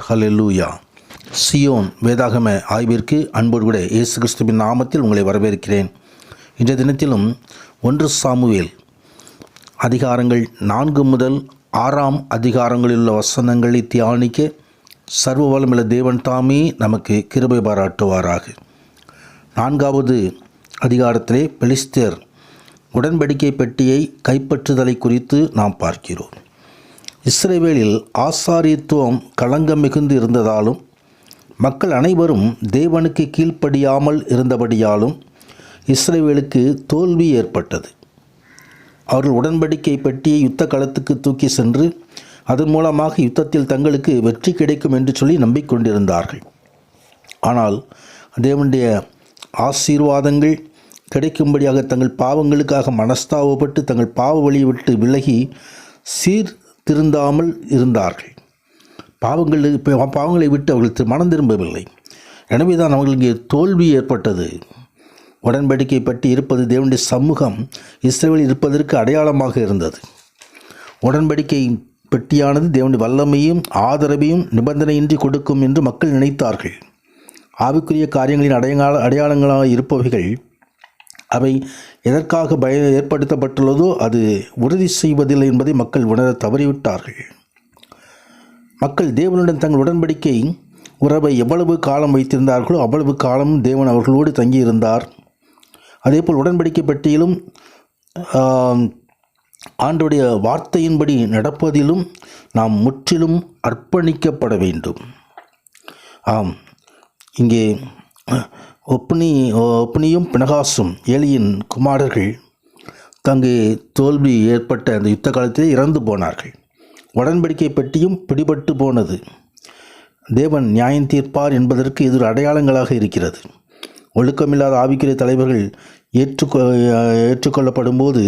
ஹல்லேலூயா. Zion வேதாகம ஆய்விற்கு அன்போடு கூட இயேசு கிறிஸ்துவின் நாமத்தில் உங்களை வரவேற்கிறேன். இன்றைய தினத்திலும் 1 சாமுவேல் அதிகாரங்கள் 4 முதல் 6 அதிகாரங்களில் உள்ள வசனங்களை தியானிக்க சர்வ வல்லமையுள்ள தேவன் தாமே நமக்கு கிருபை பாராட்டுவாராக. 4வது அதிகாரத்திலே பெலிஸ்தர் உடன்படிக்கை பெட்டியை கைப்பற்றுதலை குறித்து நாம் பார்க்கிறோம். இஸ்ரவேலில் ஆசாரியத்துவம் களங்கம் மிகுந்து இருந்ததாலும் மக்கள் அனைவரும் தேவனுக்கு கீழ்ப்படியாமல் இருந்தபடியாலும் இஸ்ரவேலுக்கு தோல்வி ஏற்பட்டது. அவர்கள் உடன்படிக்கை பெட்டியை யுத்த களத்துக்கு தூக்கி சென்று அதன் மூலமாக யுத்தத்தில் தங்களுக்கு வெற்றி கிடைக்கும் என்று சொல்லி நம்பிக்கொண்டிருந்தார்கள். ஆனால் தேவனுடைய ஆசீர்வாதங்கள் கிடைக்கும்படியாக தங்கள் பாவங்களுக்காக மனஸ்தாபப்பட்டு தங்கள் பாவ வழியை விட்டு விலகி திருந்தாமல் இருந்தார்கள். பாவங்களை விட்டு அவர்கள் மனம் திரும்பவில்லை. எனவே தான் அவர்களுக்கு தோல்வி ஏற்பட்டது. உடன்படிக்கை பற்றி இருப்பது தேவனுடைய சமூகம் இஸ்ரவேலில் இருப்பதற்கு அடையாளமாக இருந்தது. உடன்படிக்கை பெட்டியானது தேவனுடைய வல்லமையும் ஆதரவையும் நிபந்தனையின்றி கொடுக்கும் என்று மக்கள் நினைத்தார்கள். ஆவிக்குரிய காரியங்களின் அடையாளங்களாக இருப்பவைகள் அவை எதற்காக ஏற்படுத்தப்பட்டுள்ளதோ அது உறுதி செய்வதில்லை என்பதை மக்கள் உணர தவறிவிட்டார்கள். மக்கள் தேவனுடன் தங்கள் உடன்படிக்கை உறவை எவ்வளவு காலம் வைத்திருந்தார்களோ அவ்வளவு காலம் தேவன் அவர்களோடு தங்கியிருந்தார். அதேபோல் உடன்படிக்கை பெட்டியிலும் ஆண்டவருடைய வார்த்தையின்படி நடப்பதிலும் நாம் முற்றிலும் அர்ப்பணிக்கப்பட வேண்டும். இங்கே ஒப்னியும் பினகாசும் ஏலியின் குமாரர்கள் தங்கு தோல்வி ஏற்பட்ட அந்த யுத்த காலத்திலே இறந்து போனார்கள். உடன்படிக்கை பெட்டியும் பிடிபட்டு போனது. தேவன் நியாயம் தீர்ப்பார் என்பதற்கு இது ஒரு அடையாளங்களாக இருக்கிறது. ஒழுக்கமில்லாத ஆவிக்குரிய தலைவர்கள் ஏற்றுக்கொள்ளப்படும் போது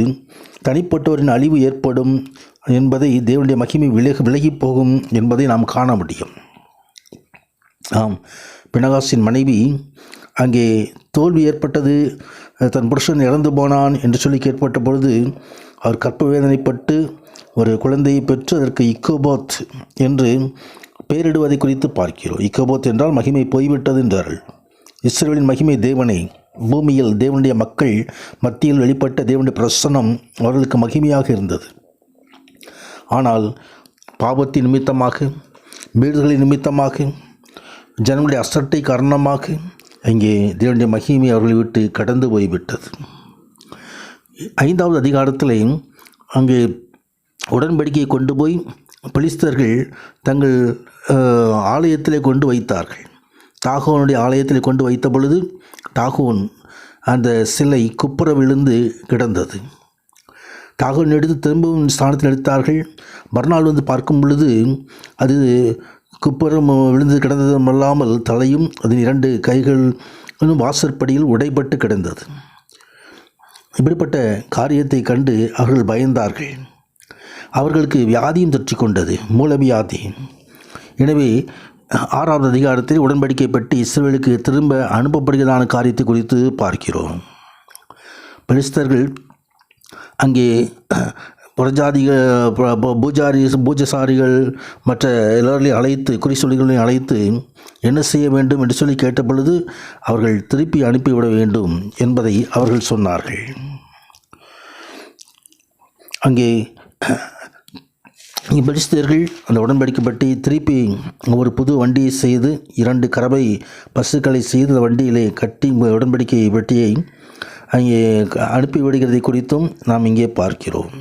தனிப்பட்டவரின் அழிவு ஏற்படும் என்பதை தேவனுடைய மகிமை விலகி போகும் என்பதை நாம் காண முடியும். பினகாசின் மனைவி அங்கே தோல்வி ஏற்பட்டது, தன் புருஷன் இறந்து போனான் என்று சொல்லி கேட்பட்ட பொழுது அவர் கற்ப வேதனைப்பட்டு ஒரு குழந்தையை பெற்று அதற்கு இக்கோபோத் என்று பெயரிடுவதை குறித்து பார்க்கிறோம். இக்கோபோத் என்றால் மகிமை போய்விட்டது என்றார்கள். இஸ்ரவேலின் மகிமை தேவனை பூமியில் தேவனுடைய மக்கள் மத்தியில் வெளிப்பட்ட தேவனுடைய பிரசன்னம் அவர்களுக்கு மகிமையாக இருந்தது. ஆனால் பாவத்தின் நிமித்தமாக வீடுகளின் நிமித்தமாக ஜனங்களுடைய அசட்டை காரணமாக அங்கே தேவனுடைய மகிமை அவர்களை விட்டு கடந்து போய்விட்டது. 5வது அதிகாரத்தில் அங்கே உடன்படிக்கையை கொண்டு போய் பெலிஸ்தர்கள் தங்கள் ஆலயத்திலே கொண்டு வைத்தார்கள். தாகோனுடைய ஆலயத்தில் கொண்டு வைத்த பொழுது தாகோன் அந்த சிலை குப்புற விழுந்து கிடந்தது. தாகோன் எடுத்து திரும்பவும் ஸ்தானத்தில் எடுத்தார்கள். மறுநாள் வந்து பார்க்கும் பொழுது அது குப்புறம் விழுந்து கிடந்ததும் அல்லாமல் தலையும் அதன் 2 கைகள் வாசற்படியில் உடைபட்டு கிடந்தது. இப்படிப்பட்ட காரியத்தை கண்டு அவர்கள் பயந்தார்கள். அவர்களுக்கு வியாதியும் தொற்றிக் கொண்டது, மூலவியாதி. எனவே 6வது அதிகாரத்தில் உடன்படிக்கை பற்றி இஸ்ரவேலுக்கு திரும்ப அனுப்பப்படுகிறதான காரியத்தை குறித்து பார்க்கிறோம். பெலிஸ்தர்கள் அங்கே பூஜசாரிகள் மற்ற எல்லோரையும் அழைத்து குறிச்சொல்லிகளையும் அழைத்து என்ன செய்ய வேண்டும் என்று சொல்லி கேட்ட பொழுது அவர்கள் திருப்பி அனுப்பிவிட வேண்டும் என்பதை அவர்கள் சொன்னார்கள். அங்கே பெலிஸ்தர்கள் அந்த உடன்படிக்கை பற்றி திருப்பி ஒரு புது வண்டியை செய்து 2 கறவை பசுக்களை செய்து அந்த வண்டியிலே கட்டி உடன்படிக்கை பெட்டியை அங்கே அனுப்பிவிடுகிறதை குறித்தும் நாம் இங்கே பார்க்கிறோம்.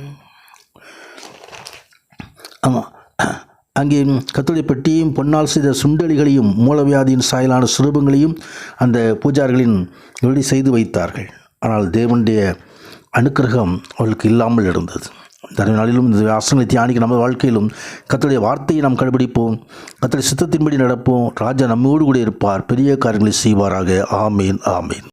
அங்கே கர்த்தருடைய பெட்டியையும் பொன்னால் செய்த சுண்டலிகளையும் மூலவியாதியின் சாயலான சுரூபங்களையும் அந்த பூஜாரிகளின் வெளி செய்து வைத்தார்கள். ஆனால் தேவனுடைய அனுக்கிரகம் அவர்களுக்கு இல்லாமல் இருந்தது. இந்த நாளிலும் இந்த ஆசனங்களை தியானிக்க நமது வாழ்க்கையிலும் கர்த்தருடைய வார்த்தையை நாம் கடைபிடிப்போம். கர்த்தருடைய சித்தத்தின்படி நடப்போம். ராஜா நம்மோடு கூட இருப்பார். பெரிய காரியங்களை செய்வாராக. ஆமேன், ஆமேன்.